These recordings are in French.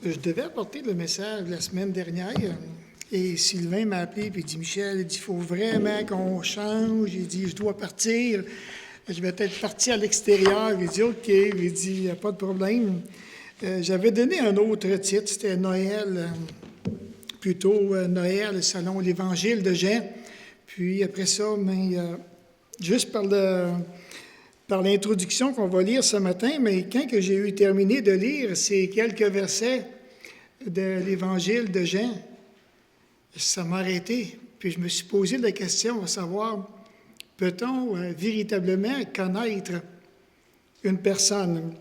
Je devais apporter le message la semaine dernière et Sylvain m'a appelé et il dit « Michel, il faut vraiment qu'on change. » Il dit « Je dois partir. Je vais être parti à l'extérieur. » Il dit « OK. » Il dit « Il n'y a pas de problème. » J'avais donné un autre titre, c'était Noël, Noël selon l'Évangile de Jean. Puis après ça, juste par l'introduction qu'on va lire ce matin, mais quand que j'ai eu terminé de lire ces quelques versets de l'Évangile de Jean, ça m'a arrêté. Puis je me suis posé la question à savoir, peut-on véritablement connaître une personne?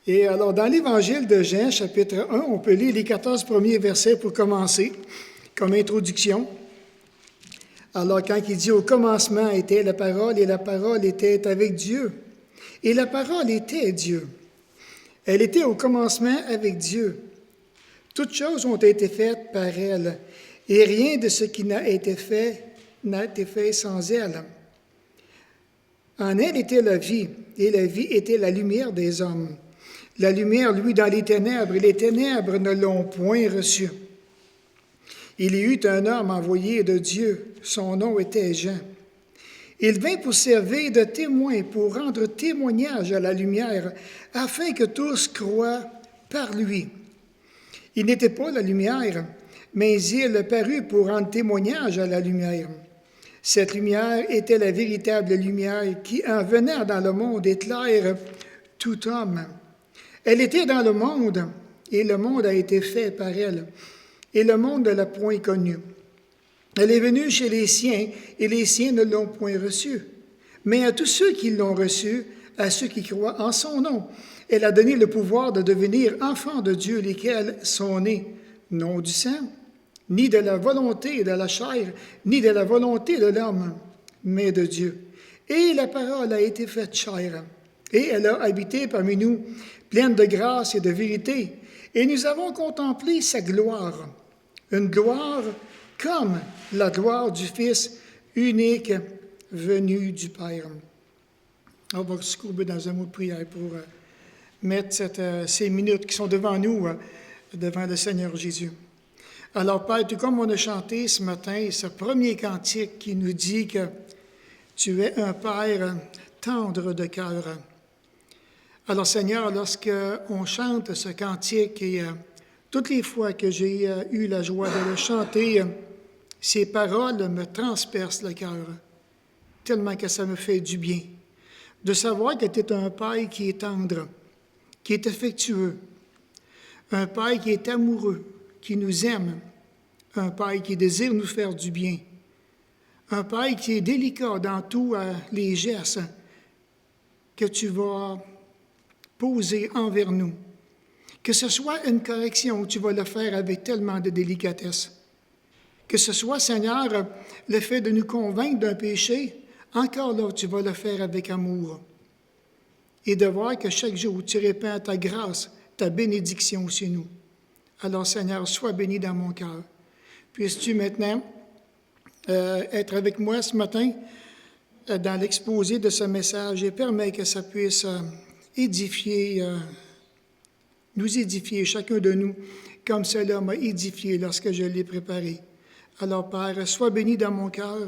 Et alors, dans l'Évangile de Jean, chapitre 1, on peut lire les 14 premiers versets pour commencer, comme introduction. Alors, quand il dit « Au commencement était la parole, et la parole était avec Dieu, et la parole était Dieu. Elle était au commencement avec Dieu. Toutes choses ont été faites par elle, et rien de ce qui n'a été fait sans elle. En elle était la vie, et la vie était la lumière des hommes. La lumière, lui, dans les ténèbres, et les ténèbres ne l'ont point reçue. Il y eut un homme envoyé de Dieu, son nom était Jean. Il vint pour servir de témoin, pour rendre témoignage à la lumière, afin que tous croient par lui. Il n'était pas la lumière, mais il parut pour rendre témoignage à la lumière. Cette lumière était la véritable lumière qui, en venant dans le monde, éclaire tout homme. Elle était dans le monde, et le monde a été fait par elle, et le monde ne l'a point connue. Elle est venue chez les siens, et les siens ne l'ont point reçue. Mais à tous ceux qui l'ont reçue, à ceux qui croient en son nom, elle a donné le pouvoir de devenir enfants de Dieu, lesquels sont nés, non du sang, ni de la volonté de la chair, ni de la volonté de l'homme, mais de Dieu. Et la parole a été faite chair, et elle a habité parmi nous, pleine de grâce et de vérité. Et nous avons contemplé sa gloire, une gloire comme la gloire du Fils unique venu du Père. On va se courber dans un mot de prière pour mettre ces minutes qui sont devant nous, devant le Seigneur Jésus. Alors, Père, tout comme on a chanté ce matin, ce premier cantique qui nous dit que tu es un Père tendre de cœur. Alors, Seigneur, lorsqu'on chante ce cantique et toutes les fois que j'ai eu la joie de le chanter, ces paroles me transpercent le cœur, tellement que ça me fait du bien. De savoir que tu es un Père qui est tendre, qui est affectueux, un Père qui est amoureux, qui nous aime, un Père qui désire nous faire du bien, un Père qui est délicat dans tous les gestes que tu vas poser envers nous. Que ce soit une correction, tu vas le faire avec tellement de délicatesse. Que ce soit, Seigneur, le fait de nous convaincre d'un péché, encore là, tu vas le faire avec amour. Et de voir que chaque jour, tu répands ta grâce, ta bénédiction chez nous. Alors, Seigneur, sois béni dans mon cœur. Puisses-tu maintenant être avec moi ce matin dans l'exposé de ce message et permets que ça puisse nous édifier, chacun de nous, comme cela m'a édifié lorsque je l'ai préparé. Alors, Père, sois béni dans mon cœur,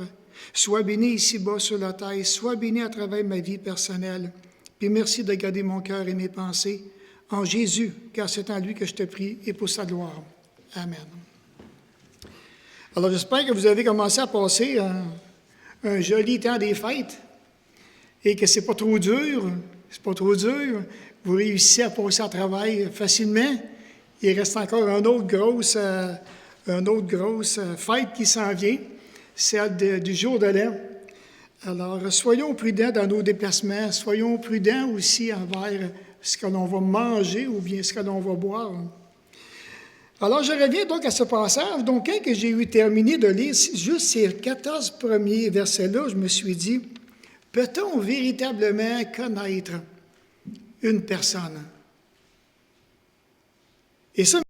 sois béni ici-bas sur la terre, sois béni à travers ma vie personnelle. Puis merci de garder mon cœur et mes pensées en Jésus, car c'est en lui que je te prie et pour sa gloire. Amen. Alors, j'espère que vous avez commencé à passer un joli temps des fêtes et que c'est pas trop dur. C'est pas trop dur. Vous réussissez à passer à travail facilement. Il reste encore une autre grosse fête qui s'en vient, celle du jour de l'an. Alors, soyons prudents dans nos déplacements. Soyons prudents aussi envers ce que l'on va manger ou bien ce que l'on va boire. Alors, je reviens donc à ce passage. Donc, quand j'ai eu terminé de lire juste ces 14 premiers versets-là, je me suis dit, peut-on véritablement connaître une personne? Et ça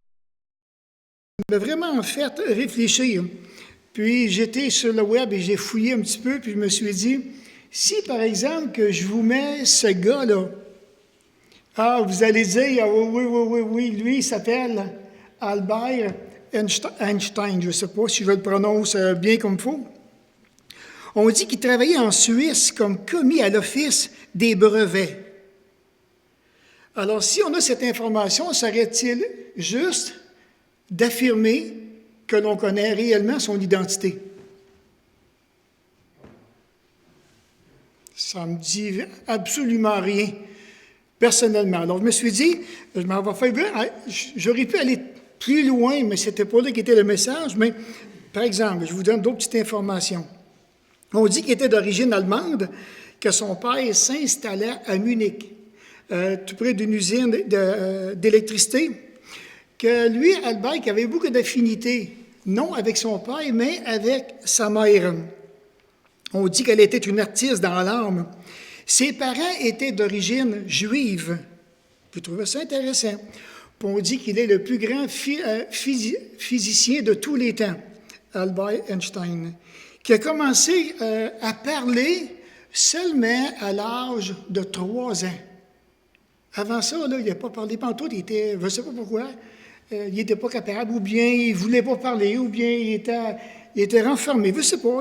m'a vraiment fait réfléchir. Puis j'étais sur le web et j'ai fouillé un petit peu, puis je me suis dit, si par exemple que je vous mets ce gars-là, Ah, vous allez dire, ah, oui, lui, il s'appelle Albert Einstein. Je ne sais pas si je le prononce bien comme il faut. On dit qu'il travaillait en Suisse comme commis à l'Office des brevets. Alors, si on a cette information, serait-il juste d'affirmer que l'on connaît réellement son identité? Ça ne me dit absolument rien, personnellement. Alors, je me suis dit, je m'en vais faire, j'aurais pu aller plus loin, mais ce n'était pas là qu'était le message. Mais, par exemple, je vous donne d'autres petites informations. On dit qu'il était d'origine allemande, que son père s'installait à Munich, tout près d'une usine d'électricité, que lui, Albert, qui avait beaucoup d'affinités, non avec son père, mais avec sa mère. On dit qu'elle était une artiste dans l'âme. Ses parents étaient d'origine juive. Vous trouvez ça intéressant? Puis on dit qu'il est le plus grand physicien de tous les temps, Albert Einstein, qui a commencé à parler seulement à l'âge de 3 ans. Avant ça, là, il n'a pas parlé pantoute, je ne sais pas pourquoi, il n'était pas capable, ou bien il ne voulait pas parler, ou bien il était renfermé, je ne sais pas.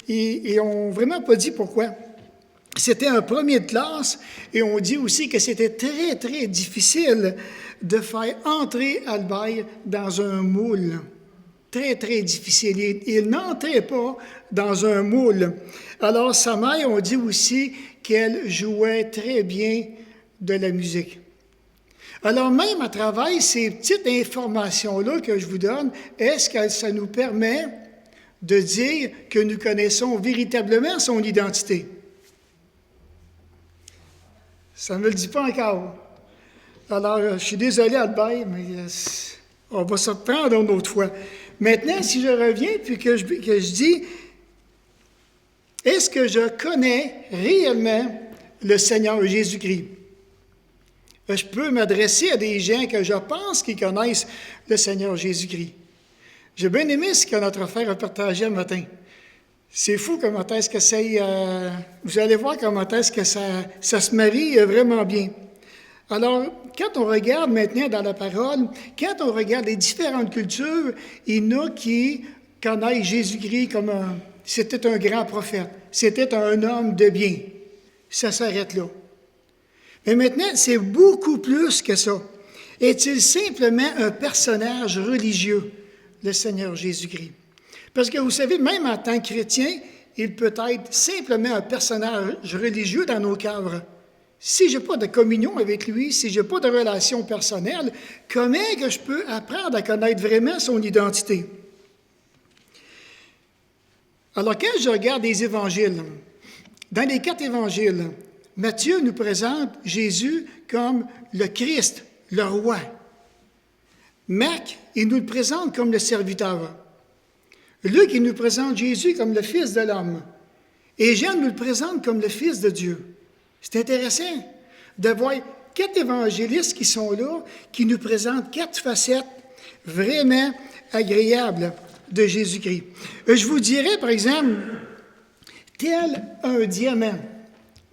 Ils n'ont vraiment pas dit pourquoi. C'était un premier de classe, et on dit aussi que c'était très, très difficile de faire entrer Albert dans un moule. Très, très difficile. Il n'entrait pas dans un moule. Alors, sa mère, on dit aussi qu'elle jouait très bien de la musique. Alors, même à travers ces petites informations-là que je vous donne, est-ce que ça nous permet de dire que nous connaissons véritablement son identité? Ça ne me le dit pas encore. Alors, je suis désolé, Albert, mais on va se reprendre une autre fois. Maintenant, si je reviens puis que je dis, est-ce que je connais réellement le Seigneur Jésus-Christ? Je peux m'adresser à des gens que je pense qu'ils connaissent le Seigneur Jésus-Christ. J'ai bien aimé ce que notre frère a partagé le matin. C'est fou comment est-ce que c'est... vous allez voir comment est-ce que ça se marie vraiment bien. Alors, quand on regarde maintenant dans la parole, quand on regarde les différentes cultures, il y en a qui connaissent Jésus-Christ comme c'était un grand prophète, c'était un homme de bien. Ça s'arrête là. Mais maintenant, c'est beaucoup plus que ça. Est-il simplement un personnage religieux, le Seigneur Jésus-Christ? Parce que vous savez, même en tant que chrétien, il peut être simplement un personnage religieux dans nos cadres. Si je n'ai pas de communion avec lui, si je n'ai pas de relation personnelle, comment que je peux apprendre à connaître vraiment son identité? Alors, quand je regarde les évangiles, dans les 4 évangiles, Matthieu nous présente Jésus comme le Christ, le roi. Marc, il nous le présente comme le serviteur. Luc, il nous présente Jésus comme le Fils de l'homme. Et Jean nous le présente comme le Fils de Dieu. C'est intéressant de voir 4 évangélistes qui sont là, qui nous présentent 4 facettes vraiment agréables de Jésus-Christ. Je vous dirais, par exemple, tel un diamant,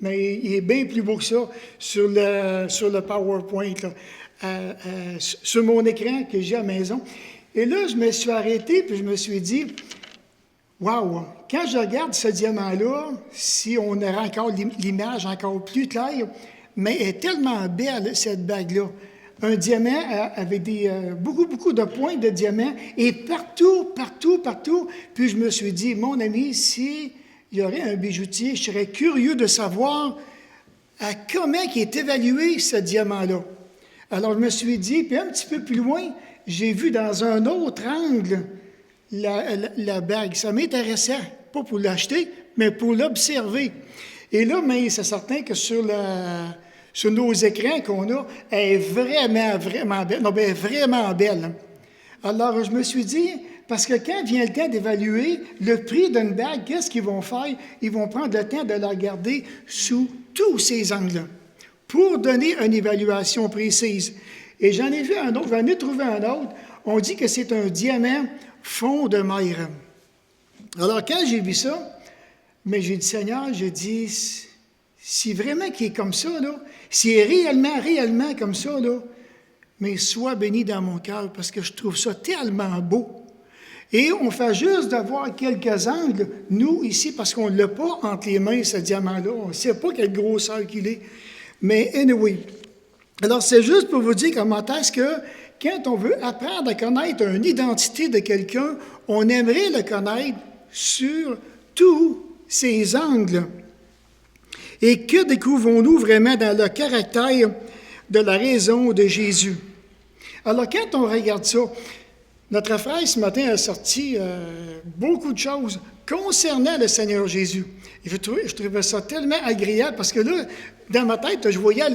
mais il est bien plus beau que ça sur le PowerPoint, là, sur mon écran que j'ai à la maison. Et là, je me suis arrêté puis je me suis dit, wow, quand je regarde ce diamant-là, si on aurait encore l'image encore plus claire, mais elle est tellement belle, cette bague-là. Un diamant avec beaucoup de points de diamant et partout. Puis je me suis dit, mon ami, s'il y aurait un bijoutier, je serais curieux de savoir à comment il est évalué, ce diamant-là. Alors je me suis dit, puis un petit peu plus loin, j'ai vu dans un autre angle la bague. Ça m'intéressait, pas pour l'acheter, mais pour l'observer. Et là, mais c'est certain que sur nos écrans qu'on a, elle est vraiment belle. Non, bien, vraiment belle. Alors, je me suis dit, parce que quand vient le temps d'évaluer le prix d'une bague, qu'est-ce qu'ils vont faire? Ils vont prendre le temps de la regarder sous tous ces angles-là pour donner une évaluation précise. Et j'en ai vu un autre, j'en ai trouvé un autre. On dit que c'est un diamant fond de mer. Alors, quand j'ai vu ça, mais j'ai dit, Seigneur, j'ai dit, si vraiment qu'il est comme ça, là, s'il est réellement comme ça, là, mais sois béni dans mon cœur parce que je trouve ça tellement beau. Et on fait juste d'avoir quelques angles, nous, ici, parce qu'on ne l'a pas entre les mains, ce diamant-là. On ne sait pas quelle grosseur qu'il est. Mais anyway. Alors, c'est juste pour vous dire comment est-ce que, quand on veut apprendre à connaître une identité de quelqu'un, on aimerait le connaître sur tous ses angles. Et que découvrons-nous vraiment dans le caractère de la raison de Jésus? Alors, quand on regarde ça, notre frère ce matin a sorti beaucoup de choses concernant le Seigneur Jésus. Et je trouvais ça tellement agréable parce que là, dans ma tête, je voyais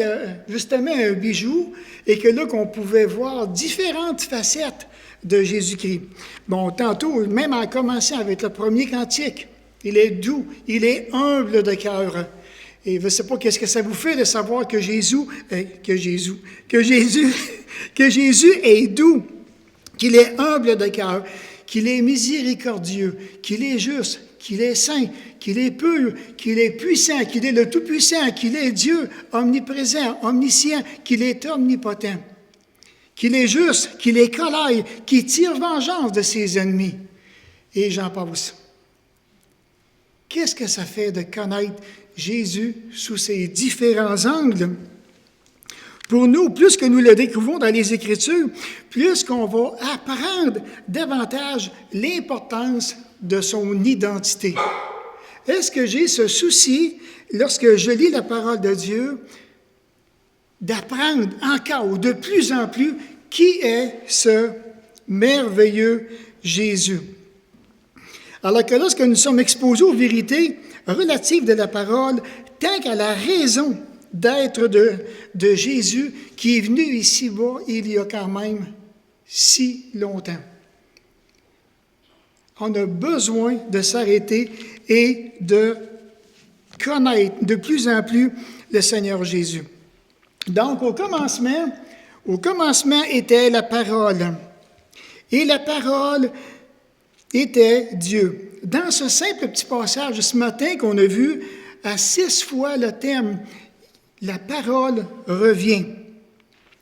justement un bijou et que là, qu'on pouvait voir différentes facettes de Jésus-Christ. Bon, tantôt, même en commençant avec le premier cantique, il est doux, il est humble de cœur. Et je ne sais pas qu'est-ce que ça vous fait de savoir que Jésus est doux, qu'il est humble de cœur, qu'il est miséricordieux, qu'il est juste, qu'il est saint, qu'il est pur, qu'il est puissant, qu'il est le Tout-Puissant, qu'il est Dieu omniprésent, omniscient, qu'il est omnipotent, qu'il est juste, qu'il est colère, qu'il tire vengeance de ses ennemis. Et j'en passe. Qu'est-ce que ça fait de connaître Jésus sous ses différents angles? Pour nous, plus que nous le découvrons dans les Écritures, plus qu'on va apprendre davantage l'importance de son identité. Est-ce que j'ai ce souci, lorsque je lis la parole de Dieu, d'apprendre encore de plus en plus qui est ce merveilleux Jésus? Alors que lorsque nous sommes exposés aux vérités relatives de la parole, tant qu'à la raison d'être de Jésus qui est venu ici-bas il y a quand même si longtemps. On a besoin de s'arrêter et de connaître de plus en plus le Seigneur Jésus. Donc, au commencement était la parole. Et la parole était Dieu. Dans ce simple petit passage ce matin qu'on a vu, à 6 fois le thème « La parole revient ».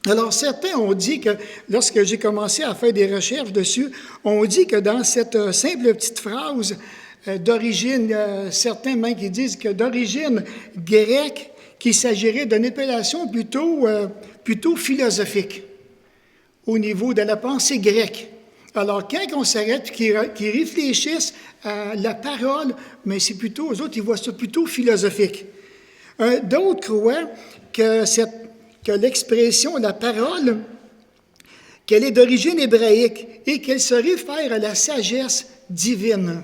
Alors, certains ont dit que, lorsque j'ai commencé à faire des recherches dessus, on dit que dans cette simple petite phrase d'origine, certains même qui disent que d'origine grecque, qu'il s'agirait d'une appellation plutôt philosophique au niveau de la pensée grecque. Alors, quand on s'arrête et qu'ils réfléchissent à la parole, mais c'est plutôt, eux autres, ils voient ça plutôt philosophique. D'autres croient que l'expression, la parole, qu'elle est d'origine hébraïque et qu'elle se réfère à la sagesse divine.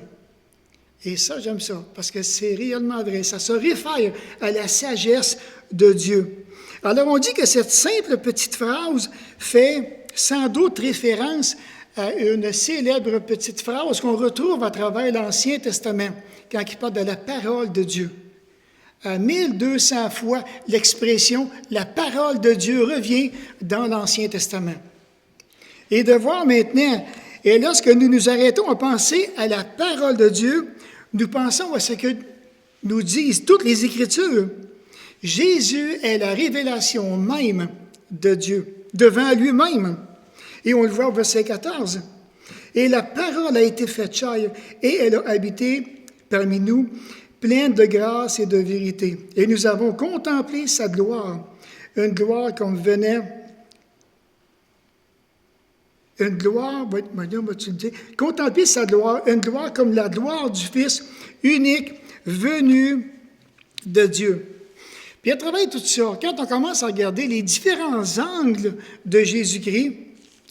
Et ça, j'aime ça, parce que c'est réellement vrai. Ça se réfère à la sagesse de Dieu. Alors, on dit que cette simple petite phrase fait sans doute référence à une célèbre petite phrase qu'on retrouve à travers l'Ancien Testament, quand il parle de la parole de Dieu. À 1200 fois, l'expression « la parole de Dieu » revient dans l'Ancien Testament. Et de voir maintenant, et lorsque nous nous arrêtons à penser à la parole de Dieu, nous pensons à ce que nous disent toutes les Écritures. Jésus est la révélation même de Dieu, devant lui-même. Et on le voit au verset 14. « Et la parole a été faite chair, et elle a habité parmi nous, pleine de grâce et de vérité. Et nous avons contemplé sa gloire, une gloire comme venait... Une gloire, contempler sa gloire, une gloire comme la gloire du Fils unique venu de Dieu. » Puis à travers tout ça, quand on commence à regarder les différents angles de Jésus-Christ,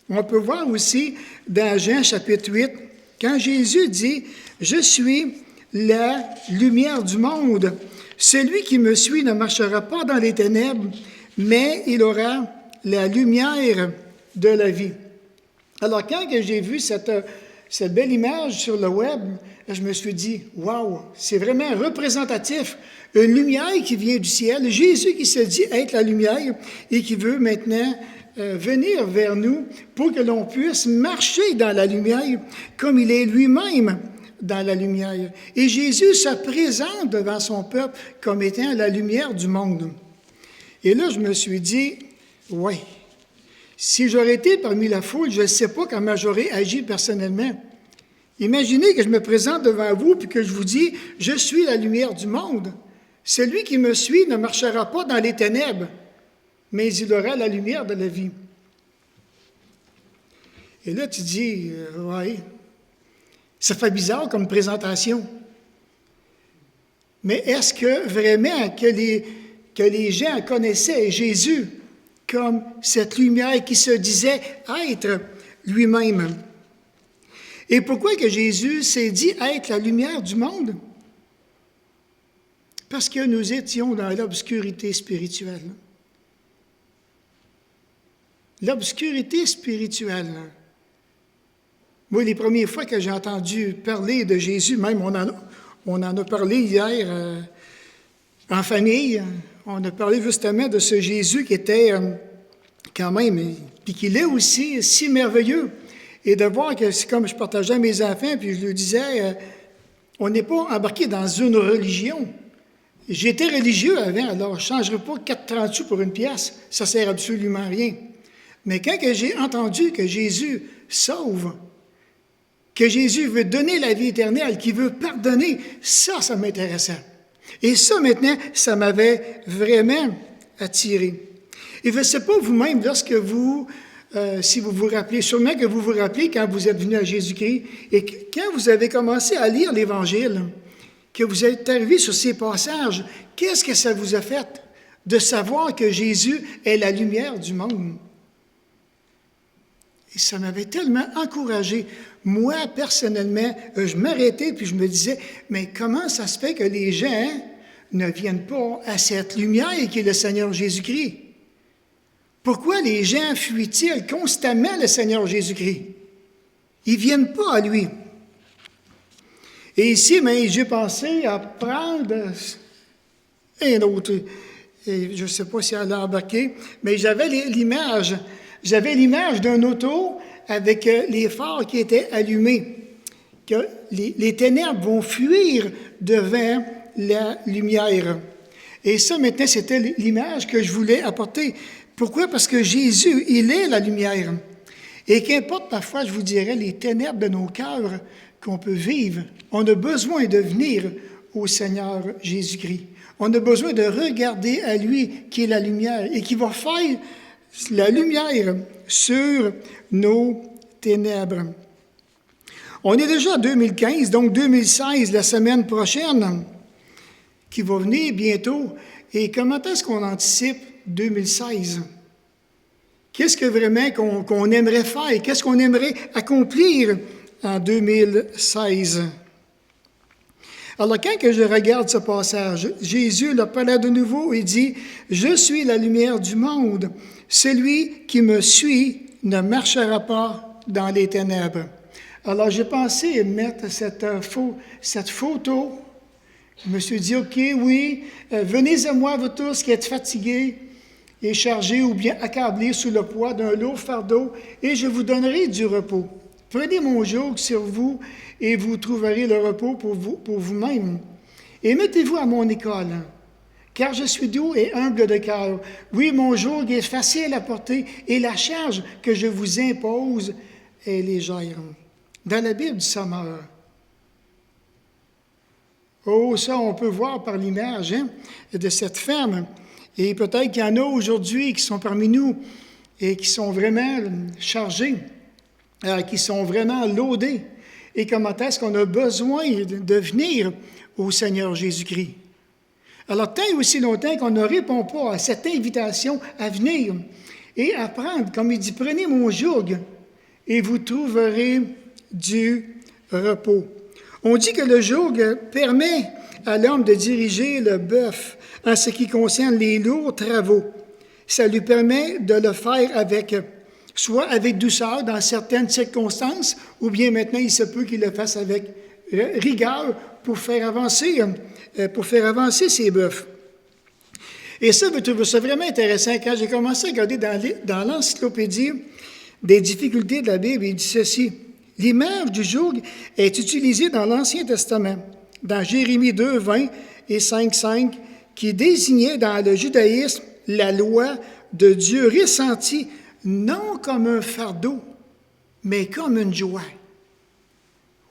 on peut voir aussi dans Jean chapitre 8, quand Jésus dit « Je suis la lumière du monde. Celui qui me suit ne marchera pas dans les ténèbres, mais il aura la lumière de la vie. » Alors, quand j'ai vu cette belle image sur le web, je me suis dit, wow, c'est vraiment représentatif. Une lumière qui vient du ciel, Jésus qui se dit être la lumière et qui veut maintenant venir vers nous pour que l'on puisse marcher dans la lumière comme il est lui-même dans la lumière. Et Jésus se présente devant son peuple comme étant la lumière du monde. Et là, je me suis dit, oui, si j'aurais été parmi la foule, je ne sais pas comment j'aurais agi personnellement. Imaginez que je me présente devant vous et que je vous dis, je suis la lumière du monde. Celui qui me suit ne marchera pas dans les ténèbres, mais il aura la lumière de la vie. Et là, tu dis, oui, ça fait bizarre comme présentation. Mais est-ce que vraiment que les gens connaissaient Jésus comme cette lumière qui se disait être lui-même? Et pourquoi que Jésus s'est dit être la lumière du monde? Parce que nous étions dans l'obscurité spirituelle. L'obscurité spirituelle. Moi, les premières fois que j'ai entendu parler de Jésus, même on en a parlé hier en famille, on a parlé justement de ce Jésus qui était quand même, puis qu'il est aussi si merveilleux. Et de voir que c'est comme je partageais à mes enfants, puis je leur disais, on n'est pas embarqué dans une religion. J'étais religieux avant, alors je ne changerais pas 4,30 sous pour une pièce, ça ne sert absolument à rien. Mais quand que j'ai entendu que Jésus sauve, que Jésus veut donner la vie éternelle, qu'il veut pardonner, ça m'intéressait. Et ça, maintenant, ça m'avait vraiment attiré. Et je ne sais pas vous-même, lorsque vous, si vous vous rappelez, sûrement que vous vous rappelez quand vous êtes venu à Jésus-Christ, et quand vous avez commencé à lire l'Évangile, que vous êtes arrivé sur ces passages, qu'est-ce que ça vous a fait de savoir que Jésus est la lumière du monde? Et ça m'avait tellement encouragé. Moi, personnellement, je m'arrêtais puis je me disais, mais comment ça se fait que les gens ne viennent pas à cette lumière qui est le Seigneur Jésus-Christ? Pourquoi les gens fuient-ils constamment le Seigneur Jésus-Christ? Ils ne viennent pas à lui. Et ici, j'ai pensé à prendre un autre. Et je ne sais pas si elle a embarqué, mais j'avais l'image. J'avais l'image d'un auto avec les phares qui étaient allumés. Que les ténèbres vont fuir devant la lumière. Et ça, maintenant, c'était l'image que je voulais apporter. Pourquoi? Parce que Jésus, il est la lumière. Et qu'importe parfois, je vous dirais, les ténèbres de nos cœurs qu'on peut vivre, on a besoin de venir au Seigneur Jésus-Christ. On a besoin de regarder à lui qui est la lumière et qui va faire la lumière sur nos ténèbres. On est déjà en 2015, donc 2016, la semaine prochaine, qui va venir bientôt. Et comment est-ce qu'on anticipe 2016? Qu'est-ce que vraiment qu'on aimerait faire? Qu'est-ce qu'on aimerait accomplir en 2016? Alors, quand que je regarde ce passage, Jésus le parlait de nouveau et dit, « Je suis la lumière du monde. Celui qui me suit ne marchera pas dans les ténèbres. » Alors, j'ai pensé mettre cette photo. Je me suis dit, « OK, oui, venez à moi, vous tous qui êtes fatigués et chargés ou bien accablés sous le poids d'un lourd fardeau, et je vous donnerai du repos. Prenez mon joug sur vous et vous trouverez le repos pour vous-même. Et mettez-vous à mon école, car je suis doux et humble de cœur. Oui, mon joug est facile à porter et la charge que je vous impose est légère. » Dans la Bible du Sommeur. Oh, ça, on peut voir par l'image de cette femme. Et peut-être qu'il y en a aujourd'hui qui sont parmi nous et qui sont vraiment chargés, qui sont vraiment laudés. Et comment est-ce qu'on a besoin de venir au Seigneur Jésus-Christ? Alors, tant et aussi longtemps qu'on ne répond pas à cette invitation à venir et à prendre, comme il dit, « Prenez mon joug et vous trouverez du repos. » On dit que le joug permet à l'homme de diriger le bœuf en ce qui concerne les lourds travaux. Ça lui permet de le faire soit avec douceur dans certaines circonstances, ou bien maintenant il se peut qu'il le fasse avec rigueur pour faire avancer ses bœufs. Et ça, je trouve ça vraiment intéressant. Quand j'ai commencé à regarder dans l'encyclopédie des difficultés de la Bible, il dit ceci. L'image du joug est utilisée dans l'Ancien Testament, dans Jérémie 2, 20 et 5, 5, qui désignait dans le judaïsme la loi de Dieu ressentie non comme un fardeau, mais comme une joie.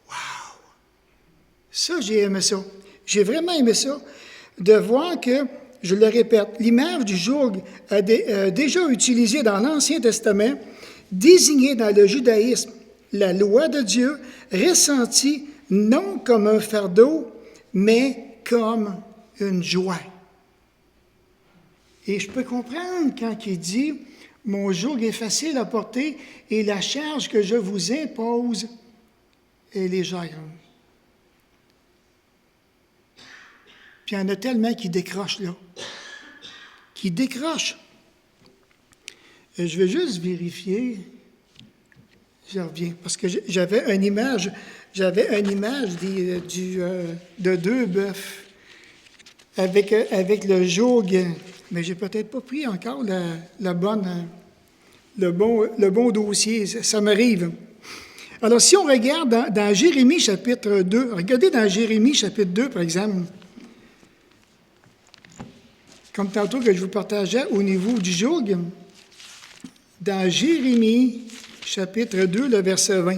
Wow! Ça, j'ai aimé ça. J'ai vraiment aimé ça, de voir que, je le répète, l'image du joug déjà utilisée dans l'Ancien Testament, désignée dans le judaïsme la loi de Dieu, ressentie non comme un fardeau, mais comme une joie. Et je peux comprendre quand il dit « Mon joug est facile à porter et la charge que je vous impose est légère. » Puis il y en a tellement qui décrochent là. Qui décrochent. Et je vais juste vérifier. Je reviens. Parce que j'avais une image de 2 bœufs avec le joug. Mais j'ai peut-être pas pris encore le bon dossier. Ça m'arrive. Alors, si on regarde dans Jérémie chapitre 2, regardez dans Jérémie chapitre 2, par exemple, comme tantôt que je vous partageais au niveau du joug, dans Jérémie chapitre 2, le verset 20.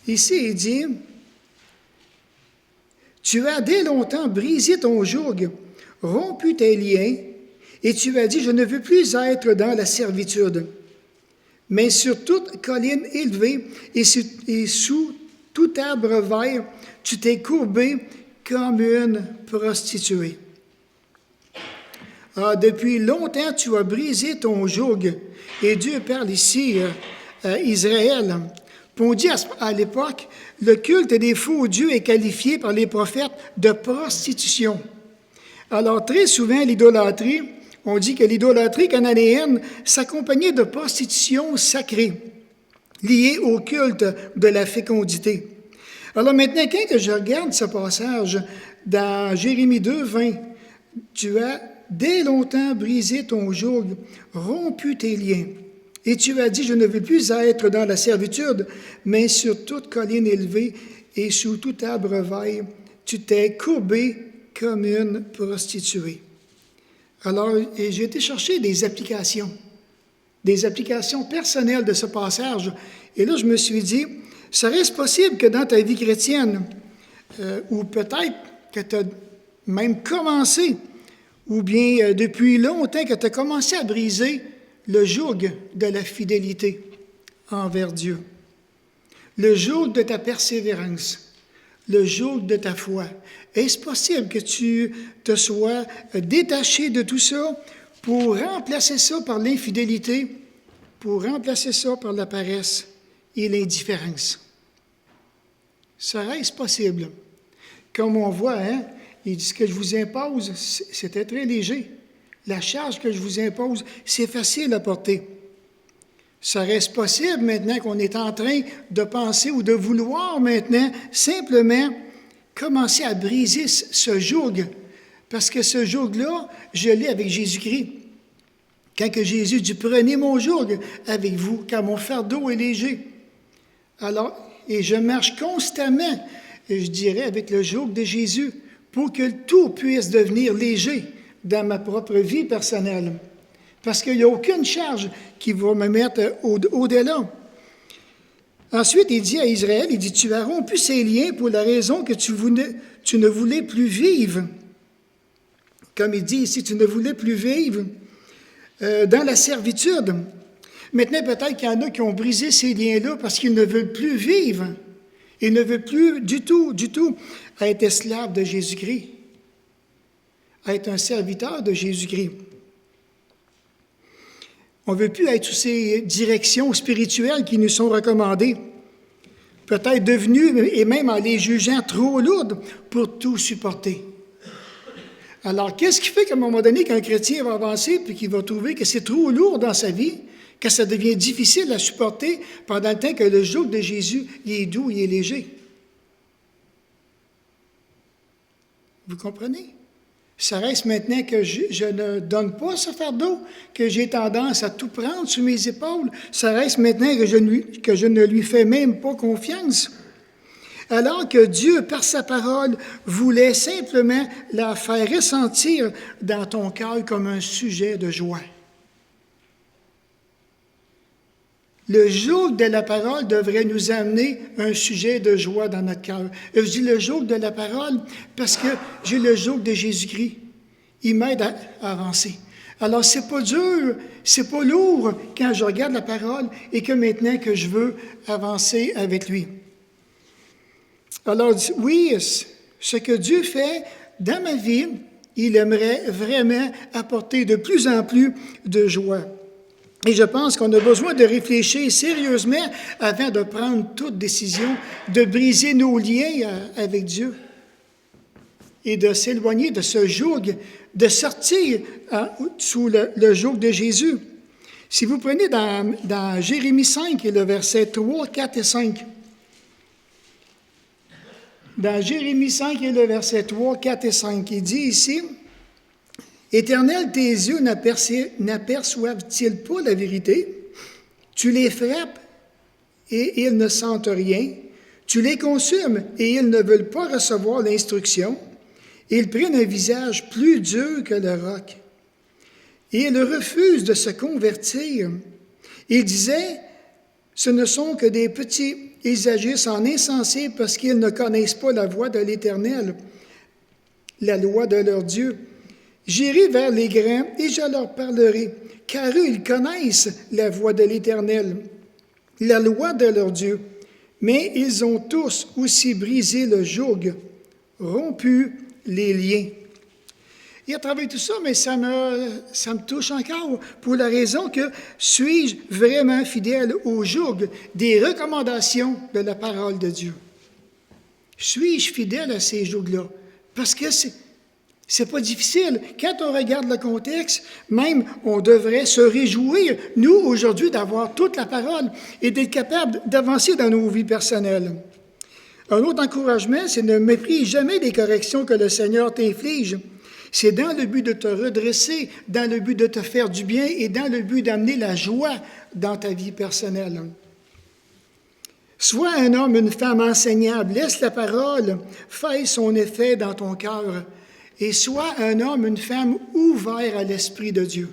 Ici, il dit, « Tu as dès longtemps brisé ton joug, rompu tes liens, et tu as dit, je ne veux plus être dans la servitude. Mais sur toute colline élevée et sous tout arbre vert, tu t'es courbé comme une prostituée. Ah, depuis longtemps, tu as brisé ton joug. » Et Dieu parle ici à Israël. Puis on dit à l'époque, le culte des faux dieux est qualifié par les prophètes de prostitution. Alors, très souvent, l'idolâtrie, on dit que l'idolâtrie cananéenne s'accompagnait de prostitution sacrée, liée au culte de la fécondité. Alors maintenant, quand je regarde ce passage dans Jérémie 2, 20, « Tu as dès longtemps brisé ton joug, rompu tes liens, et tu as dit, je ne veux plus être dans la servitude, mais sur toute colline élevée et sous tout arbre vert, tu t'es courbé comme une prostituée. » Alors, j'ai été chercher des applications personnelles de ce passage, et là, je me suis dit, serait-ce possible que dans ta vie chrétienne, ou peut-être que tu as même commencé, ou bien depuis longtemps que tu as commencé à briser le joug de la fidélité envers Dieu, le joug de ta persévérance, le joug de ta foi. Est-ce possible que tu te sois détaché de tout ça pour remplacer ça par l'infidélité, pour remplacer ça par la paresse et l'indifférence? Serait-ce possible? Comme on voit, il dit, ce que je vous impose, c'était très léger. La charge que je vous impose, c'est facile à porter. Serait-ce possible maintenant qu'on est en train de penser ou de vouloir maintenant simplement commencer à briser ce joug? Parce que ce joug-là, je l'ai avec Jésus-Christ. Quand que Jésus dit, prenez mon joug avec vous, car mon fardeau est léger. Alors, et je marche constamment, je dirais, avec le joug de Jésus, pour que tout puisse devenir léger dans ma propre vie personnelle. Parce qu'il n'y a aucune charge qui va me mettre au-delà. Ensuite, il dit à Israël, il dit, tu as rompu ces liens pour la raison que tu ne voulais plus vivre. Comme il dit ici, tu ne voulais plus vivre dans la servitude. Maintenant, peut-être qu'il y en a qui ont brisé ces liens-là parce qu'ils ne veulent plus vivre. Ils ne veulent plus du tout être esclaves de Jésus-Christ, être un serviteur de Jésus-Christ. On ne veut plus être sous ces directions spirituelles qui nous sont recommandées, peut-être devenues, et même en les jugeant trop lourdes, pour tout supporter. Alors, qu'est-ce qui fait qu'à un moment donné, qu'un chrétien va avancer puis qu'il va trouver que c'est trop lourd dans sa vie, que ça devient difficile à supporter pendant le temps que le joug de Jésus, il est doux, il est léger? Vous comprenez? Serait-ce maintenant que je ne donne pas ce fardeau, que j'ai tendance à tout prendre sur mes épaules? Serait-ce maintenant que je ne lui fais même pas confiance? Alors que Dieu, par sa parole, voulait simplement la faire ressentir dans ton cœur comme un sujet de joie. Le joug de la parole devrait nous amener un sujet de joie dans notre cœur. Je dis le joug de la parole parce que j'ai le joug de Jésus-Christ. Il m'aide à avancer. Alors, c'est pas dur, c'est pas lourd quand je regarde la parole et que maintenant que je veux avancer avec lui. Alors, oui, ce que Dieu fait dans ma vie, il aimerait vraiment apporter de plus en plus de joie. Et je pense qu'on a besoin de réfléchir sérieusement avant de prendre toute décision, de briser nos liens avec Dieu et de s'éloigner de ce joug, de sortir sous le joug de Jésus. Si vous prenez dans Jérémie 5, le verset 3, 4 et 5, dans Jérémie 5 et le verset 3, 4 et 5, il dit ici, « Éternel, tes yeux n'aperçoivent-ils pas la vérité? Tu les frappes et ils ne sentent rien. Tu les consumes et ils ne veulent pas recevoir l'instruction. Ils prennent un visage plus dur que le roc. Et ils refusent de se convertir. Ils disaient, ce ne sont que des petits. Ils agissent en insensés parce qu'ils ne connaissent pas la voie de l'Éternel, la loi de leur Dieu. J'irai vers les grands et je leur parlerai, car eux, ils connaissent la voie de l'Éternel, la loi de leur Dieu. Mais ils ont tous aussi brisé le joug, rompu les liens. » Et à travers tout ça, mais ça me touche encore pour la raison que suis-je vraiment fidèle au joug des recommandations de la parole de Dieu? Suis-je fidèle à ces jougs-là? Parce que c'est pas difficile. Quand on regarde le contexte, même on devrait se réjouir, nous, aujourd'hui, d'avoir toute la parole et d'être capable d'avancer dans nos vies personnelles. Un autre encouragement, c'est ne méprise jamais les corrections que le Seigneur t'inflige. C'est dans le but de te redresser, dans le but de te faire du bien et dans le but d'amener la joie dans ta vie personnelle. Sois un homme, une femme enseignable. Laisse la parole faire son effet dans ton cœur. Et sois un homme, une femme ouvert à l'Esprit de Dieu.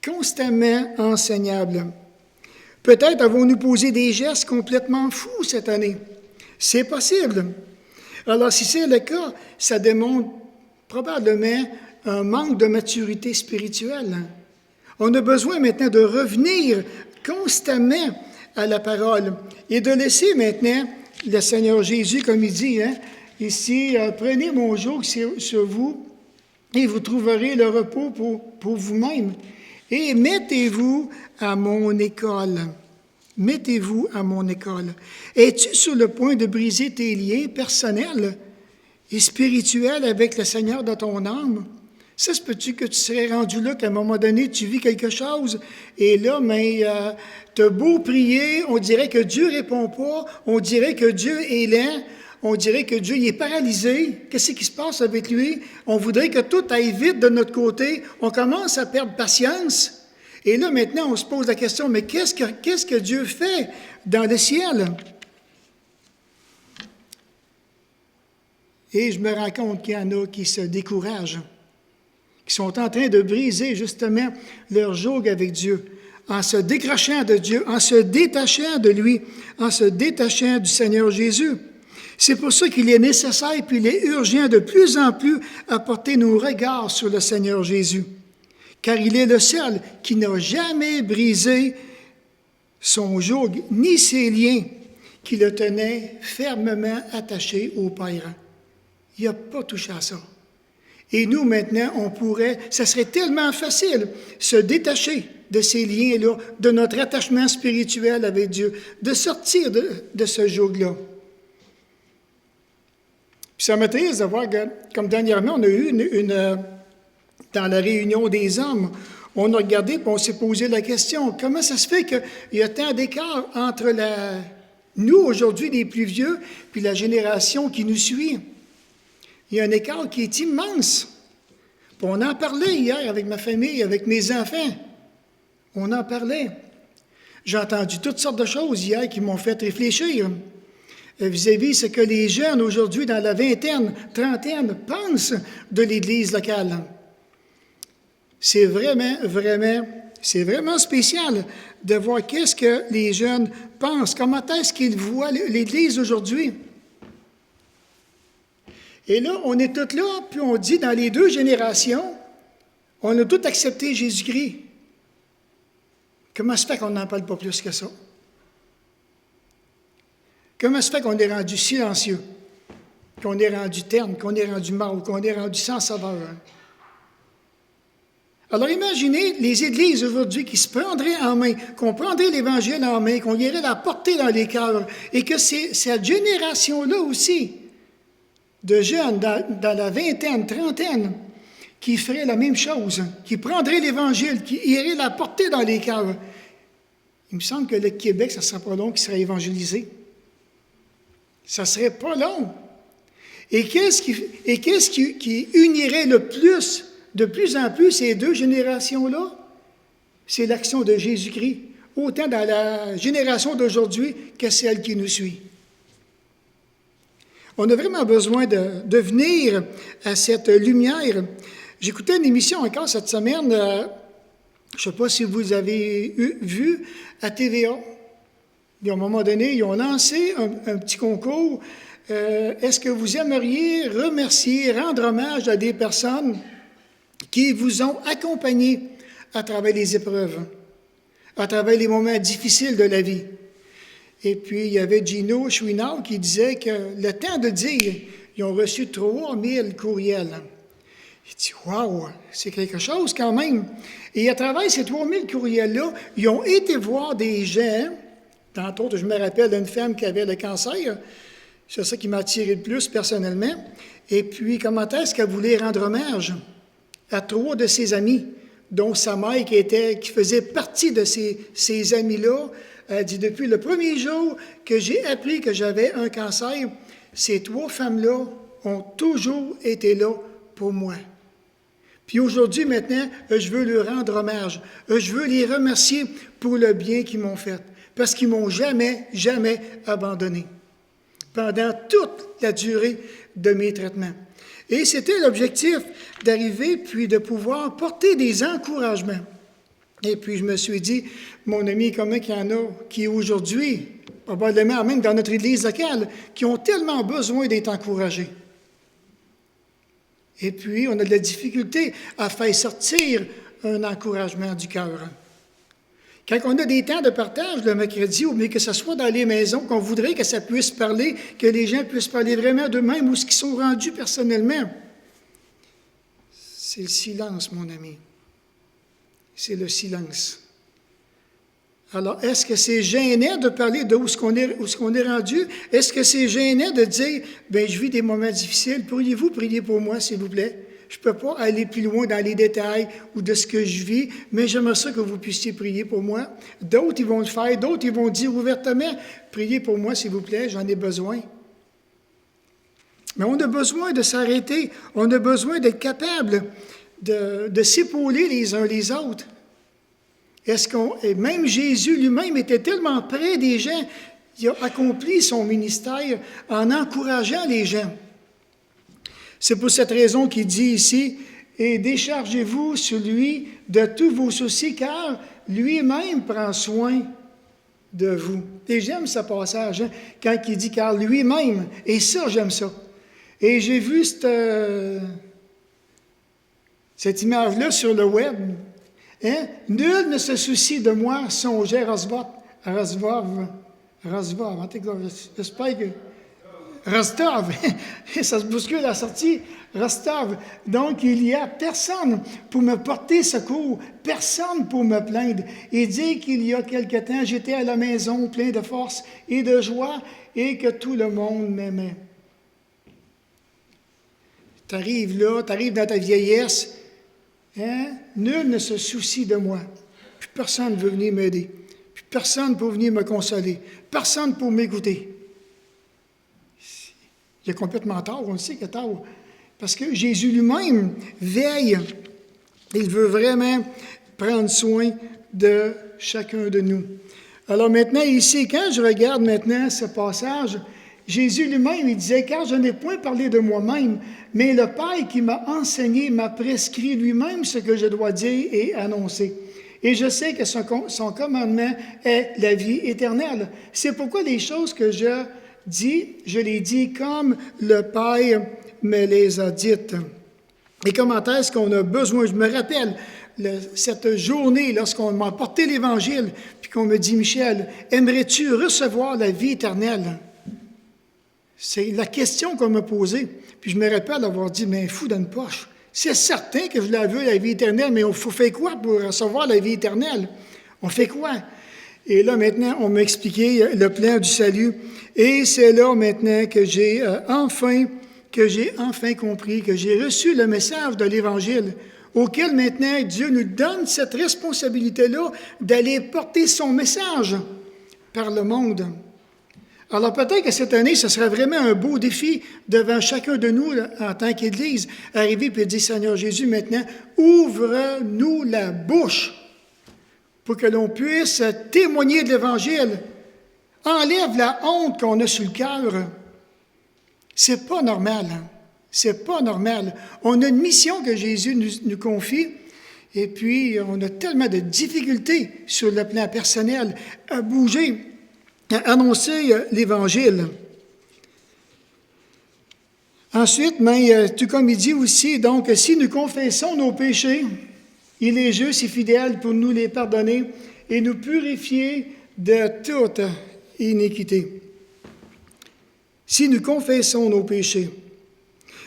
Constamment enseignable. Peut-être avons-nous posé des gestes complètement fous cette année. C'est possible. Alors, si c'est le cas, ça démontre probablement un manque de maturité spirituelle. On a besoin maintenant de revenir constamment à la parole et de laisser maintenant le Seigneur Jésus, comme il dit, ici, prenez mon joug sur vous et vous trouverez le repos pour vous-même. Et mettez-vous à mon école. Mettez-vous à mon école. Es-tu sur le point de briser tes liens personnels et spirituels avec le Seigneur de ton âme? Ça se peut-tu que tu serais rendu là, qu'à un moment donné, tu vis quelque chose, et là, t'as beau prier, on dirait que Dieu ne répond pas, on dirait que Dieu est lent, on dirait que Dieu il est paralysé. Qu'est-ce qui se passe avec lui? On voudrait que tout aille vite de notre côté. On commence à perdre patience. Et là, maintenant, on se pose la question, mais qu'est-ce que Dieu fait dans le ciel? Et je me rends compte qu'il y en a qui se découragent, qui sont en train de briser justement leur joug avec Dieu, en se décrochant de Dieu, en se détachant de lui, en se détachant du Seigneur Jésus. C'est pour ça qu'il est nécessaire puis il est urgent de plus en plus à porter nos regards sur le Seigneur Jésus, car il est le seul qui n'a jamais brisé son joug ni ses liens qui le tenaient fermement attaché au Père. Il n'a pas touché à ça. Et nous, maintenant, ça serait tellement facile, se détacher de ces liens-là, de notre attachement spirituel avec Dieu, de sortir de ce joug-là. Puis ça m'intéresse de voir que, comme dernièrement, on a eu dans la réunion des hommes, on a regardé et on s'est posé la question, comment ça se fait qu'il y a tant d'écart entre nous, aujourd'hui, les plus vieux, puis la génération qui nous suit? Il y a un écart qui est immense. Puis on en parlait hier avec ma famille, avec mes enfants. On en parlait. J'ai entendu toutes sortes de choses hier qui m'ont fait réfléchir vis-à-vis ce que les jeunes aujourd'hui, dans la vingtaine, trentaine, pensent de l'Église locale. C'est vraiment spécial de voir qu'est-ce que les jeunes pensent, comment est-ce qu'ils voient l'Église aujourd'hui. Et là, on est tous là, puis on dit, dans les deux générations, on a tous accepté Jésus-Christ. Comment se fait qu'on n'en parle pas plus que ça? Comment se fait qu'on est rendu silencieux, qu'on est rendu terne, qu'on est rendu mâle, qu'on est rendu sans saveur? Alors imaginez les églises aujourd'hui qui se prendraient en main, qu'on prendrait l'Évangile en main, qu'on irait la porter dans les cœurs, et que c'est cette génération-là aussi, de jeunes dans la vingtaine, trentaine, qui feraient la même chose, qui prendraient l'Évangile, qui iraient la porter dans les cœurs. Il me semble que le Québec, ça ne serait pas long qu'il serait évangélisé. Ça ne serait pas long. Et qu'est-ce qui unirait le plus, de plus en plus, ces deux générations-là? C'est l'action de Jésus-Christ, autant dans la génération d'aujourd'hui que celle qui nous suit. On a vraiment besoin de venir à cette lumière. J'écoutais une émission encore cette semaine, je ne sais pas si vous avez vu, à TVA. Et à un moment donné, ils ont lancé un petit concours. Est-ce que vous aimeriez remercier, rendre hommage à des personnes qui vous ont accompagné à travers les épreuves, à travers les moments difficiles de la vie? Et puis, il y avait Gino Chouinard qui disait que le temps de dire, ils ont reçu 3000 courriels. Il dit, wow, c'est quelque chose quand même. Et à travers ces 3000 courriels-là, ils ont été voir des gens, entre autres, je me rappelle d'une femme qui avait le cancer, c'est ça qui m'a attiré le plus personnellement. Et puis, comment est-ce qu'elle voulait rendre hommage à 3 de ses amis, dont sa mère qui faisait partie de ces amis-là. Elle dit, depuis le premier jour que j'ai appris que j'avais un cancer, ces 3 femmes-là ont toujours été là pour moi. Puis aujourd'hui, maintenant, je veux leur rendre hommage. Je veux les remercier pour le bien qu'ils m'ont fait, parce qu'ils ne m'ont jamais abandonné pendant toute la durée de mes traitements. Et c'était l'objectif d'arriver, puis de pouvoir porter des encouragements. Et puis je me suis dit, mon ami, comment il y en a qui aujourd'hui, probablement même dans notre église locale, qui ont tellement besoin d'être encouragés. Et puis, on a de la difficulté à faire sortir un encouragement du cœur. Quand on a des temps de partage le mercredi, ou bien que ce soit dans les maisons, qu'on voudrait que ça puisse parler, que les gens puissent parler vraiment d'eux-mêmes ou ce qu'ils sont rendus personnellement, c'est le silence, mon ami. C'est le silence. Alors, est-ce que c'est gênant de parler de où ce qu'on est rendu? Est-ce que c'est gênant de dire, bien, je vis des moments difficiles, pourriez-vous prier pour moi, s'il vous plaît? Je ne peux pas aller plus loin dans les détails ou de ce que je vis, mais j'aimerais ça que vous puissiez prier pour moi. D'autres, ils vont le faire, d'autres, ils vont dire ouvertement, priez pour moi, s'il vous plaît, j'en ai besoin. Mais on a besoin de s'arrêter, on a besoin d'être capable de s'épauler les uns les autres. Et même Jésus lui-même était tellement près des gens, il a accompli son ministère en encourageant les gens. C'est pour cette raison qu'il dit ici, « Et déchargez-vous sur lui de tous vos soucis, car lui-même prend soin de vous. » Et j'aime ce passage, hein, quand il dit « car lui-même », et ça, j'aime ça. Et j'ai vu cette image-là sur le web. Hein? Nul ne se soucie de moi, songeait Rostov. J'espère que... Rostov, ça se bouscule à la sortie, Rostov. Donc, il n'y a personne pour me porter secours, personne pour me plaindre. Et dit qu'il y a quelque temps, j'étais à la maison plein de force et de joie et que tout le monde m'aimait. Tu arrives là, tu arrives dans ta vieillesse, hein? Nul ne se soucie de moi. Puis personne ne veut venir m'aider. Puis personne pour venir me consoler. Personne pour m'écouter. Il est complètement tard, on le sait qu'il est tard. Parce que Jésus lui-même veille. Il veut vraiment prendre soin de chacun de nous. Alors maintenant, ici, quand je regarde maintenant ce passage, Jésus lui-même, il disait, « Car je n'ai point parlé de moi-même, mais le Père qui m'a enseigné m'a prescrit lui-même ce que je dois dire et annoncer. Et je sais que son commandement est la vie éternelle. C'est pourquoi les choses que je dis, je les dis comme le Père me les a dites. » Et comment est-ce qu'on a besoin? Je me rappelle cette journée, lorsqu'on m'a apporté l'Évangile, puis qu'on me dit, « Michel, aimerais-tu recevoir la vie éternelle? » C'est la question qu'on m'a posée. Puis je me rappelle avoir dit, « Mais fou dans une poche. C'est certain que je la veux, la vie éternelle, mais on fait quoi pour recevoir la vie éternelle? On fait quoi? » Et là, maintenant, on m'a expliqué le plan du salut. Et c'est là, maintenant, que j'ai enfin compris, que j'ai reçu le message de l'Évangile, auquel maintenant Dieu nous donne cette responsabilité-là d'aller porter son message par le monde. Alors peut-être que cette année, ce serait vraiment un beau défi devant chacun de nous en tant qu'Église, arriver et dire, « Seigneur Jésus, maintenant, ouvre-nous la bouche pour que l'on puisse témoigner de l'Évangile. Enlève la honte qu'on a sur le cœur. » C'est pas normal. Hein? C'est pas normal. On a une mission que Jésus nous confie, et puis on a tellement de difficultés sur le plan personnel à bouger, à annoncer l'Évangile. Ensuite, tout comme il dit aussi, donc, si nous confessons nos péchés, il est juste et fidèle pour nous les pardonner et nous purifier de toute iniquité. Si nous confessons nos péchés,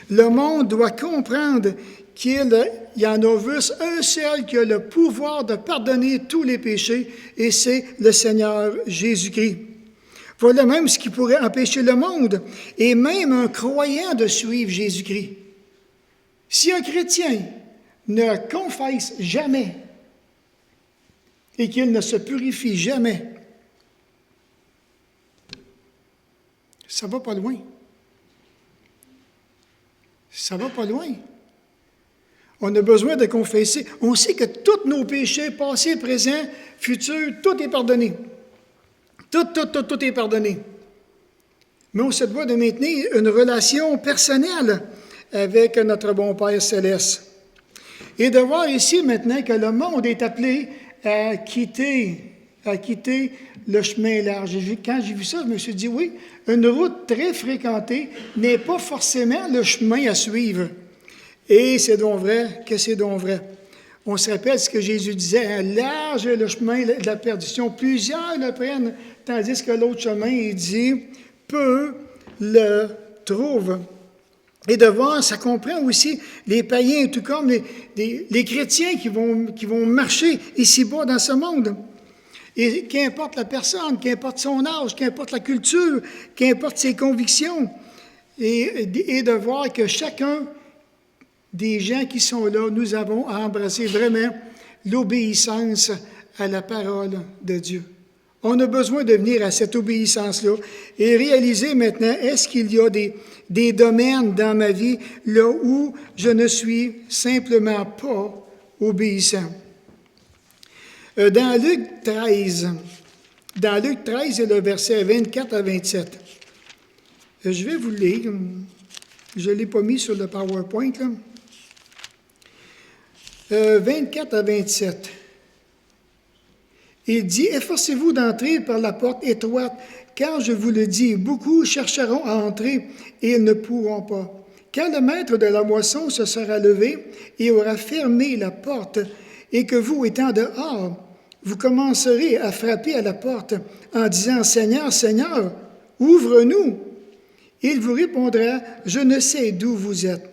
le monde doit comprendre qu'il y en a juste un seul qui a le pouvoir de pardonner tous les péchés, et c'est le Seigneur Jésus-Christ. Voilà même ce qui pourrait empêcher le monde, et même un croyant, de suivre Jésus-Christ. Si un chrétien ne confesse jamais et qu'il ne se purifie jamais, ça va pas loin. Ça va pas loin. On a besoin de confesser. On sait que tous nos péchés, passés, présents, futurs, tout est pardonné. Tout est pardonné. Mais on se doit de maintenir une relation personnelle avec notre bon Père céleste. Et de voir ici maintenant que le monde est appelé à quitter le chemin large. Quand j'ai vu ça, je me suis dit, oui, une route très fréquentée n'est pas forcément le chemin à suivre. Et c'est donc vrai que c'est donc vrai. On se rappelle ce que Jésus disait, large est le chemin de la perdition. Plusieurs le prennent, tandis que l'autre chemin, il dit, peu le trouvent. Et de voir, ça comprend aussi les païens, tout comme les chrétiens qui vont marcher ici-bas dans ce monde. Et qu'importe la personne, qu'importe son âge, qu'importe la culture, qu'importe ses convictions, et de voir que chacun des gens qui sont là, nous avons à embrasser vraiment l'obéissance à la parole de Dieu. On a besoin de venir à cette obéissance-là et réaliser maintenant, est-ce qu'il y a des domaines dans ma vie là où je ne suis simplement pas obéissant. Dans Luc 13, et le verset 24 à 27, je vais vous le lire. Je ne l'ai pas mis sur le PowerPoint, là. 24 à 27. Il dit, « Efforcez-vous d'entrer par la porte étroite, car je vous le dis, beaucoup chercheront à entrer et ils ne pourront pas. Quand le maître de la moisson se sera levé et aura fermé la porte, et que vous, étant dehors, vous commencerez à frapper à la porte en disant, « Seigneur, Seigneur, ouvre-nous. » Il vous répondra, « Je ne sais d'où vous êtes. »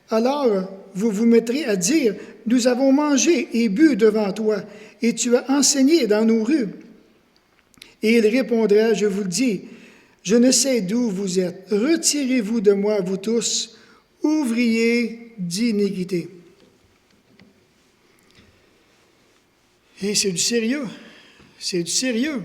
Alors, vous vous mettrez à dire, « Nous avons mangé et bu devant toi, et tu as enseigné dans nos rues. » Et il répondra, « Je vous le dis, je ne sais d'où vous êtes. Retirez-vous de moi, vous tous, ouvriers d'iniquité. » Et c'est du sérieux. C'est du sérieux.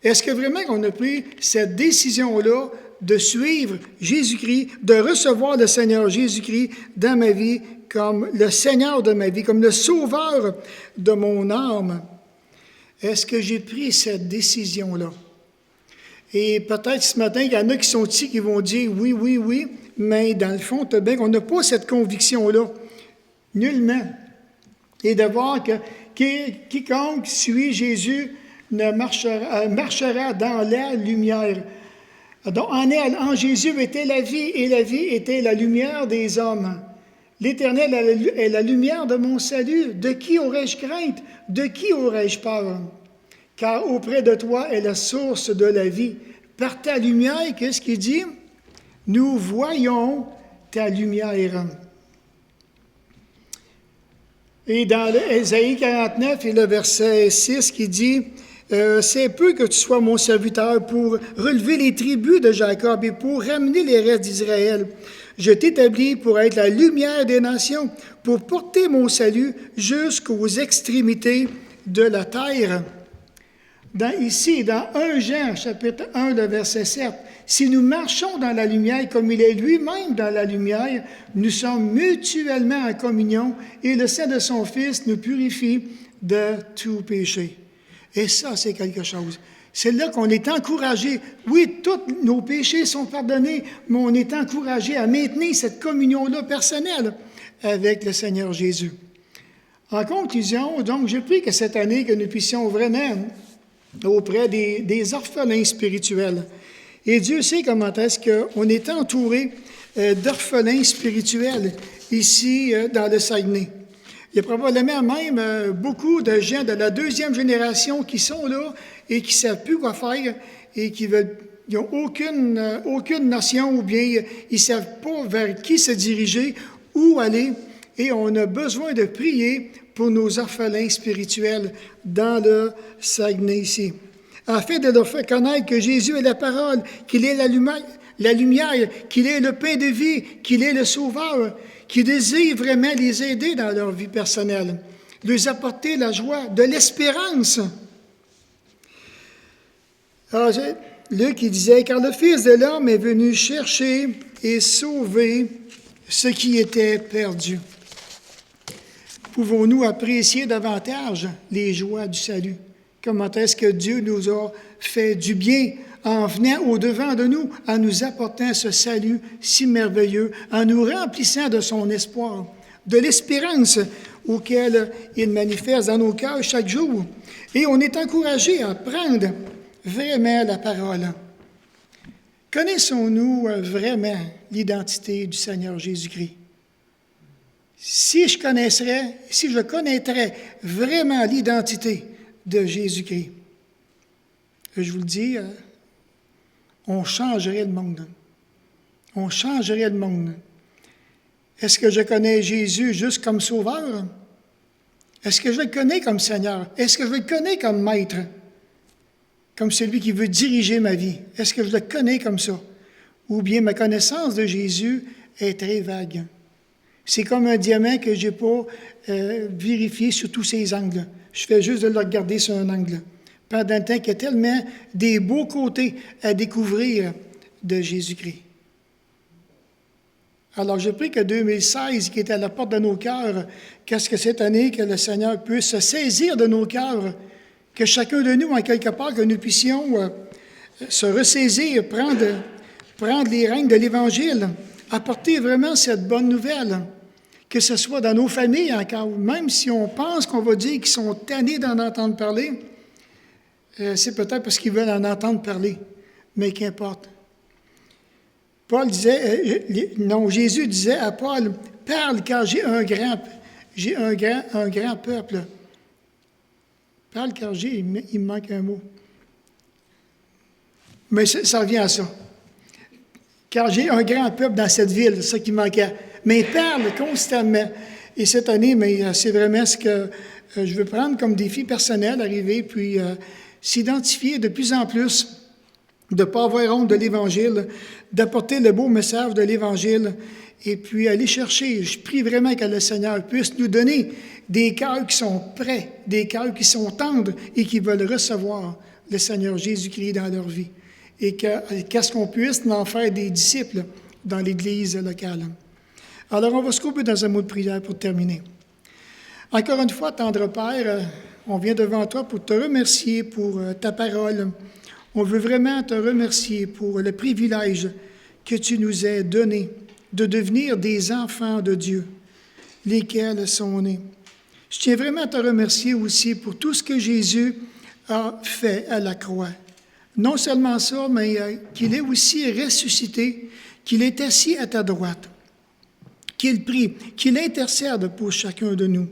Est-ce que vraiment on a pris cette décision-là de suivre Jésus-Christ, de recevoir le Seigneur Jésus-Christ dans ma vie comme le Seigneur de ma vie, comme le Sauveur de mon âme. Est-ce que j'ai pris cette décision-là? Et peut-être ce matin, il y en a qui sont ici qui vont dire oui, oui, oui, mais dans le fond, tu as bien qu'on n'a pas cette conviction-là, nullement. Et de voir que quiconque suit Jésus marchera dans la lumière. Donc, en Jésus était la vie, et la vie était la lumière des hommes. L'Éternel est la lumière de mon salut. De qui aurais-je crainte? De qui aurais-je peur? Car auprès de toi est la source de la vie. Par ta lumière, qu'est-ce qu'il dit? Nous voyons ta lumière. Et dans Ésaïe 49 et le verset 6 qui dit, c'est peu que tu sois mon serviteur pour relever les tribus de Jacob et pour ramener les restes d'Israël. Je t'établis pour être la lumière des nations, pour porter mon salut jusqu'aux extrémités de la terre. Ici, dans 1 Jean, chapitre 1, le verset 7, si nous marchons dans la lumière comme il est lui-même dans la lumière, nous sommes mutuellement en communion et le sang de son Fils nous purifie de tout péché. Et ça, c'est quelque chose. C'est là qu'on est encouragé. Oui, tous nos péchés sont pardonnés, mais on est encouragé à maintenir cette communion-là personnelle avec le Seigneur Jésus. En conclusion, donc, je prie que cette année, que nous puissions vraiment auprès des orphelins spirituels. Et Dieu sait comment est-ce qu'on est entouré d'orphelins spirituels ici dans le Saguenay. Il y a probablement même beaucoup de gens de la deuxième génération qui sont là et qui ne savent plus quoi faire et qui n'ont aucune notion ou bien ils ne savent pas vers qui se diriger, où aller. Et on a besoin de prier pour nos orphelins spirituels dans le Saguenay ici, afin de leur faire connaître que Jésus est la parole, qu'il est la lumière, qu'il est le pain de vie, qu'il est le sauveur, qui désire vraiment les aider dans leur vie personnelle, leur apporter la joie, de l'espérance. Alors, Luc, il disait, « Car le Fils de l'homme est venu chercher et sauver ce qui était perdu. » Pouvons-nous apprécier davantage les joies du salut? Comment est-ce que Dieu nous a fait du bien en venant au-devant de nous, en nous apportant ce salut si merveilleux, en nous remplissant de son espoir, de l'espérance auquel il manifeste dans nos cœurs chaque jour. Et on est encouragé à prendre vraiment la parole. Connaissons-nous vraiment l'identité du Seigneur Jésus-Christ? Si je connaîtrais vraiment l'identité de Jésus-Christ, je vous le dis, on changerait le monde. On changerait le monde. Est-ce que je connais Jésus juste comme sauveur? Est-ce que je le connais comme Seigneur? Est-ce que je le connais comme maître? Comme celui qui veut diriger ma vie? Est-ce que je le connais comme ça? Ou bien ma connaissance de Jésus est très vague? C'est comme un diamant que je n'ai pas vérifié sur tous ses angles. Je fais juste de le regarder sur un angle. Pendant le temps qu'il y a tellement des beaux côtés à découvrir de Jésus-Christ. Alors, je prie que 2016, qui est à la porte de nos cœurs, qu'est-ce que cette année, que le Seigneur puisse se saisir de nos cœurs, que chacun de nous, en quelque part, que nous puissions se ressaisir, prendre les rênes de l'Évangile, apporter vraiment cette bonne nouvelle, que ce soit dans nos familles encore, même si on pense qu'on va dire qu'ils sont tannés d'en entendre parler, c'est peut-être parce qu'ils veulent en entendre parler, mais qu'importe. Jésus disait à Paul, « Parle car j'ai un grand peuple. » Parle car il me manque un mot. Mais ça revient à ça. Car j'ai un grand peuple dans cette ville, c'est ça qui manquait. Mais il parle constamment. Et cette année, c'est vraiment ce que je veux prendre comme défi personnel, arriver, puis s'identifier de plus en plus, de ne pas avoir honte de l'Évangile, d'apporter le beau message de l'Évangile, et puis aller chercher. Je prie vraiment que le Seigneur puisse nous donner des cœurs qui sont prêts, des cœurs qui sont tendres et qui veulent recevoir le Seigneur Jésus-Christ dans leur vie. et qu'à ce qu'on puisse en faire des disciples dans l'Église locale. Alors, on va se couper dans un mot de prière pour terminer. Encore une fois, tendre Père, on vient devant toi pour te remercier pour ta parole. On veut vraiment te remercier pour le privilège que tu nous as donné de devenir des enfants de Dieu, lesquels sont nés. Je tiens vraiment à te remercier aussi pour tout ce que Jésus a fait à la croix. Non seulement ça, mais qu'il est aussi ressuscité, qu'il est assis à ta droite, qu'il prie, qu'il intercède pour chacun de nous.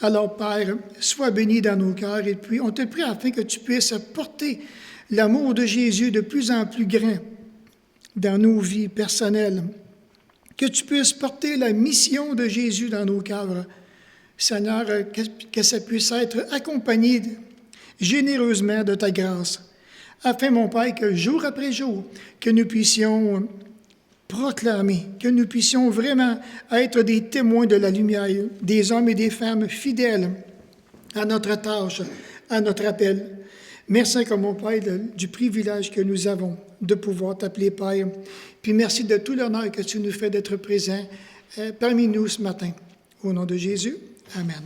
Alors, Père, sois béni dans nos cœurs et puis on te prie afin que tu puisses porter l'amour de Jésus de plus en plus grand dans nos vies personnelles, que tu puisses porter la mission de Jésus dans nos cœurs. Seigneur, que ça puisse être accompagné généreusement de ta grâce, afin, mon Père, que jour après jour, que nous puissions proclamer, que nous puissions vraiment être des témoins de la lumière, des hommes et des femmes fidèles à notre tâche, à notre appel. Merci encore, mon Père, du privilège que nous avons de pouvoir t'appeler Père. Puis merci de tout l'honneur que tu nous fais d'être présent parmi nous ce matin. Au nom de Jésus, amen.